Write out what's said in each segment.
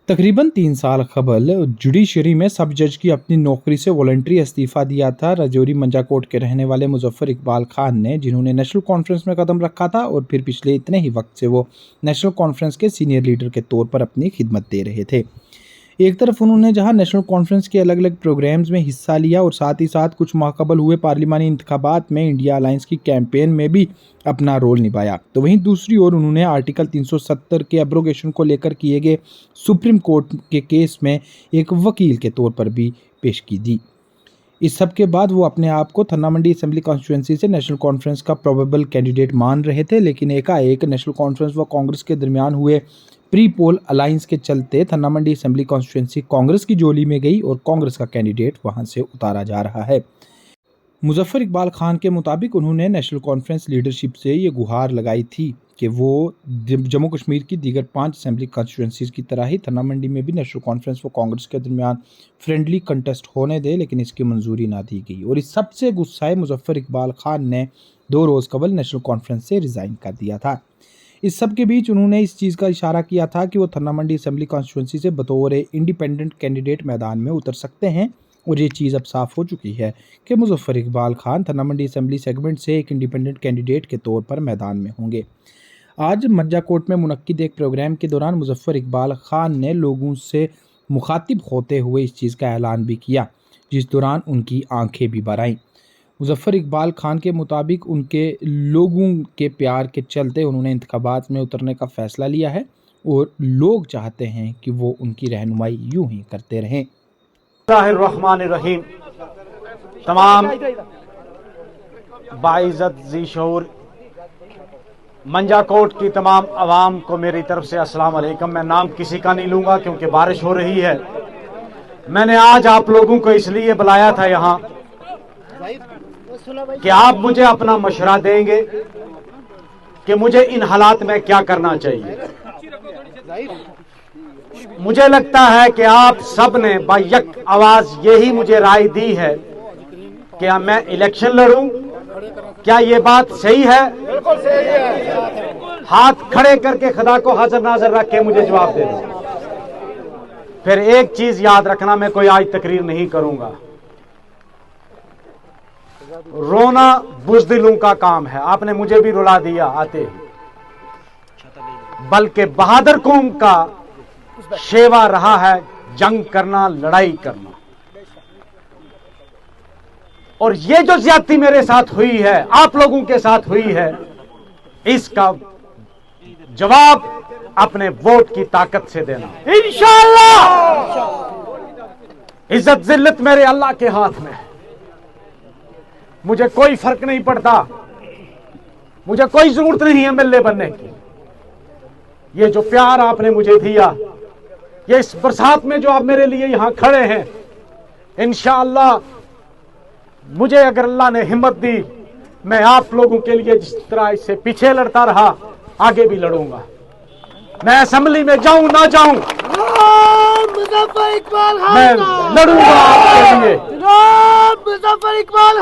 तकरीबन 3 साल कबल जुडिशरी में सब जज की अपनी नौकरी से वॉलंटरी इस्तीफा दिया था राजौरी मंजाकोट के रहने वाले मुजफ्फर इकबाल खान ने, जिन्होंने नेशनल कॉन्फ्रेंस में कदम रखा था और फिर पिछले इतने ही वक्त से वो नेशनल कॉन्फ्रेंस के सीनियर लीडर के तौर पर अपनी खिदमत दे रहे थे। एक तरफ उन्होंने जहां नेशनल कॉन्फ्रेंस के अलग अलग प्रोग्राम्स में हिस्सा लिया और साथ ही साथ कुछ माह कबल हुए पार्लिमानी इंतखाबात में इंडिया अलायंस की कैंपेन में भी अपना रोल निभाया, तो वहीं दूसरी ओर उन्होंने आर्टिकल 370 के एब्रोगेशन को लेकर किए गए सुप्रीम कोर्ट के केस में एक वकील के तौर पर भी पेशगी दी। इस सब के बाद वो अपने आप को थन्ना मंडी असेंबली कॉन्स्टिट्यूंसी से नेशनल कॉन्फ्रेंस का प्रोबेबल कैंडिडेट मान रहे थे, लेकिन एकाएक नेशनल कॉन्फ्रेंस व कांग्रेस के दरमियान हुए प्री पोल अलायंस के चलते थन्ना मंडी असेंबली कॉन्स्टिट्यूंसी कांग्रेस की झोली में गई और कांग्रेस का कैंडिडेट वहां से उतारा जा रहा है। मुजफ्फर इकबाल खान के मुताबिक उन्होंने नेशनल कॉन्फ्रेंस लीडरशिप से ये गुहार लगाई थी कि वो जम्मू कश्मीर की दीगर 5 असेंबली कॉन्स्टिट्यूंसीज की तरह ही थन्ना मंडी में भी नेशनल कॉन्फ्रेंस व कांग्रेस के दरमियान फ्रेंडली कंटेस्ट होने दे, लेकिन इसकी मंजूरी ना दी गई और इस सबसे गुस्साए मुजफ्फर इकबाल खान ने 2 रोज़ कबल नेशनल कॉन्फ्रेंस से रिज़ाइन कर दिया था। इस सब के बीच उन्होंने इस चीज़ का इशारा किया था कि वो थन्ना मंडी असेंबली कॉन्स्टिट्यूंसी से बतौर इंडिपेंडेंट कैंडिडेट मैदान में उतर सकते हैं और ये चीज़ अब साफ हो चुकी है कि मुजफ्फर इकबाल खान थन्ना मंडी असेंबली सेगमेंट से एक इंडिपेंडेंट कैंडिडेट के तौर पर मैदान में होंगे। आज मंजाकोट में मुनक्किद एक प्रोग्राम के दौरान मुजफ्फर इकबाल खान ने लोगों से मुखातिब होते हुए इस चीज़ का ऐलान भी किया, जिस दौरान उनकी आंखें भी भर आईं। मुजफ्फर इकबाल खान के मुताबिक उनके लोगों के प्यार के चलते उन्होंने इंतखाबात में उतरने का फ़ैसला लिया है और लोग चाहते हैं कि वो उनकी रहनुमाई यूं ही करते रहें। बिस्मिल्लाहिर्रहमानिर्रहीम। तमाम बाइज़्ज़त ज़ी-शऊर मंजाकोट की तमाम आवाम को मेरी तरफ से अस्सलाम वालेकुम। मैं नाम किसी का नहीं लूँगा क्योंकि बारिश हो रही है। मैंने आज आप लोगों को इसलिए बुलाया था यहाँ कि आप मुझे अपना मशवरा देंगे कि मुझे इन हालात में क्या करना चाहिए। मुझे लगता है कि आप सब ने बायक आवाज यही मुझे राय दी है कि मैं इलेक्शन लड़ूं। क्या ये बात सही है? बिल्कुल सही है। हाथ खड़े करके खुदा को हाजिर नाजिर रख के मुझे जवाब दे दो। फिर एक चीज याद रखना, मैं कोई आज तकरीर नहीं करूंगा। रोना बुज़दिलों का काम है, आपने मुझे भी रुला दिया आते ही, बल्कि बहादुर कौम का शेवा रहा है जंग करना, लड़ाई करना। और ये जो ज्यादती मेरे साथ हुई है, आप लोगों के साथ हुई है, इसका जवाब अपने वोट की ताकत से देना इंशाअल्लाह। इज्जत जिल्लत मेरे अल्लाह के हाथ में है। मुझे कोई फर्क नहीं पड़ता, मुझे कोई जरूरत नहीं है मिलने बनने की। ये जो प्यार आपने मुझे दिया, ये इस बरसात में जो आप मेरे लिए यहां खड़े हैं, इंशाअल्लाह मुझे अगर अल्लाह ने हिम्मत दी, मैं आप लोगों के लिए जिस तरह इससे पीछे लड़ता रहा, आगे भी लड़ूंगा। मैं असेंबली में जाऊं ना जाऊं, मुजफ्फर इकबाल मैं लड़ूंगा आपके लिए। मुजफ्फर इकबाल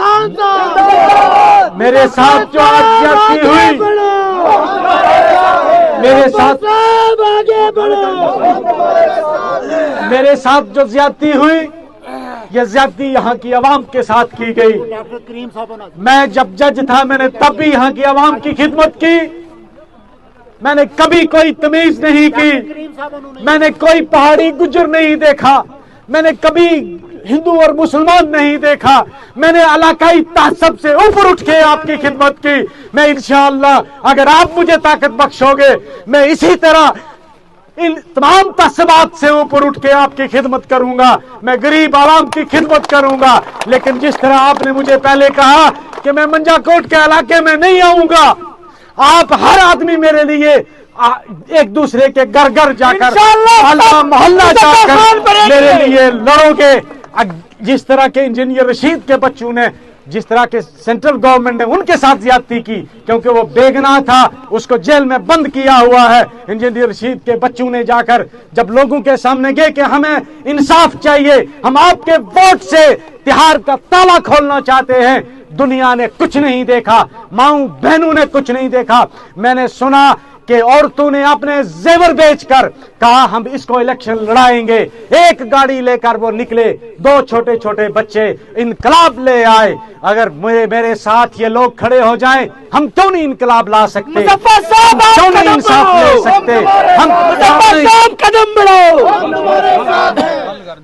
मेरे साथ जो आज ज्यादती हुई, मेरे साथ आगे बढ़ो। मेरे साथ जो ज्यादती हुई, ये ज्यादती यहाँ की आवाम के साथ की गई। मैं जब जज था, मैंने तब भी यहाँ की आवाम की खिदमत की। मैंने कभी कोई तमीज नहीं की, मैंने कोई पहाड़ी गुजर नहीं देखा, मैंने कभी हिंदू और मुसलमान नहीं देखा। मैंने इलाकाई तासब से ऊपर उठ के आपकी खिदमत की। मैं इंशाअल्लाह अगर आप मुझे ताकत बख्शोगे, मैं इसी तरह इन तमाम तासबात से ऊपर उठ के आपकी खिदमत करूंगा। मैं गरीब आवाम की खिदमत करूंगा। लेकिन जिस तरह आपने मुझे पहले कहा कि मैं मंजाकोट के इलाके में नहीं आऊंगा, आप हर आदमी मेरे लिए एक दूसरे के घर घर जाकर, मोहल्ला मोहल्ला जाकर मेरे लिए लड़ोगे। जिस तरह के इंजीनियर रशीद के बच्चों ने, जिस तरह के सेंट्रल गवर्नमेंट ने उनके साथ ज्यादती की, क्योंकि वो बेगुनाह था, उसको जेल में बंद किया हुआ है। इंजीनियर रशीद के बच्चों ने जाकर जब लोगों के सामने गए कि हमें इंसाफ चाहिए, हम आपके वोट से तिहाड़ का ताला खोलना चाहते हैं, दुनिया ने कुछ नहीं देखा, माओ बहनों ने कुछ नहीं देखा। मैंने सुना کہ عورتوں نے اپنے زیور بیچ کر کہا ہم اس کو الیکشن لڑائیں گے، ایک گاڑی لے کر وہ نکلے، 2 چھوٹے چھوٹے بچے، انقلاب لے آئے۔ اگر میرے ساتھ یہ لوگ کھڑے ہو جائیں، ہم کیوں نہیں انقلاب لا سکتے؟ مظفر صاحب کیوں نہیں انصاف لے سکتے؟ قدم بڑھاؤ،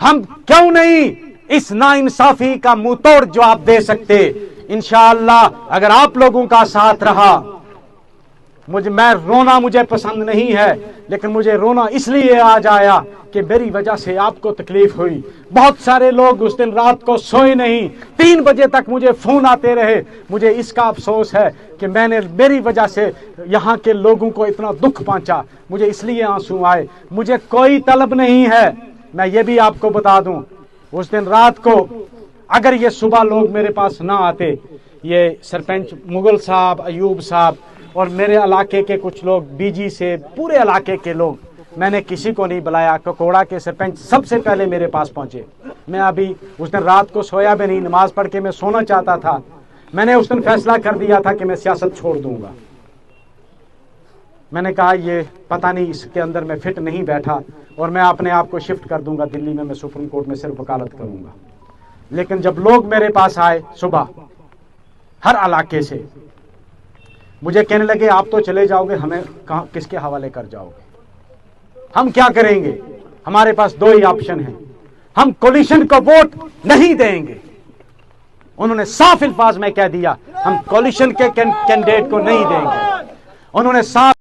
ہم کیوں نہیں اس ناانصافی کا منہ توڑ جواب دے سکتے؟ انشاءاللہ اگر آپ لوگوں کا ساتھ رہا، میں رونا مجھے پسند نہیں ہے، لیکن مجھے رونا اس لیے آج آیا کہ میری وجہ سے آپ کو تکلیف ہوئی۔ بہت سارے لوگ اس دن رات کو سوئے نہیں، 3 بجے تک مجھے فون آتے رہے۔ مجھے اس کا افسوس ہے کہ میری وجہ سے یہاں کے لوگوں کو اتنا دکھ پہنچا، مجھے اس لیے آنسو آئے۔ مجھے کوئی طلب نہیں ہے، میں یہ بھی آپ کو بتا دوں، اس دن رات کو اگر یہ صبح لوگ میرے پاس نہ آتے، یہ سرپنچ مغل صاحب، ایوب صاحب اور میرے علاقے کے کچھ لوگ، بی جی سے پورے علاقے کے لوگ، میں نے کسی کو نہیں بلایا۔ ککوڑا کے سرپنچ سب سے پہلے میرے پاس پہنچے۔ میں ابھی اس دن رات کو سویا بھی نہیں، نماز پڑھ کے میں سونا چاہتا تھا۔ میں نے اس دن فیصلہ کر دیا تھا کہ میں سیاست چھوڑ دوں گا۔ میں نے کہا یہ پتہ نہیں اس کے اندر میں فٹ نہیں بیٹھا، اور میں اپنے آپ کو شفٹ کر دوں گا دلی میں سپریم کورٹ میں صرف وکالت کروں گا۔ لیکن جب لوگ میرے پاس آئے صبح ہر علاقے سے، مجھے کہنے لگے آپ تو چلے جاؤ گے، ہمیں کس کے حوالے کر جاؤ گے؟ ہم کیا کریں گے؟ ہمارے پاس 2 ہی آپشن ہیں، ہم کولیشن کو ووٹ نہیں دیں گے۔ انہوں نے صاف الفاظ میں کہہ دیا ہم کولیشن کے کینڈیڈیٹ کو نہیں دیں گے۔ انہوں نے صاف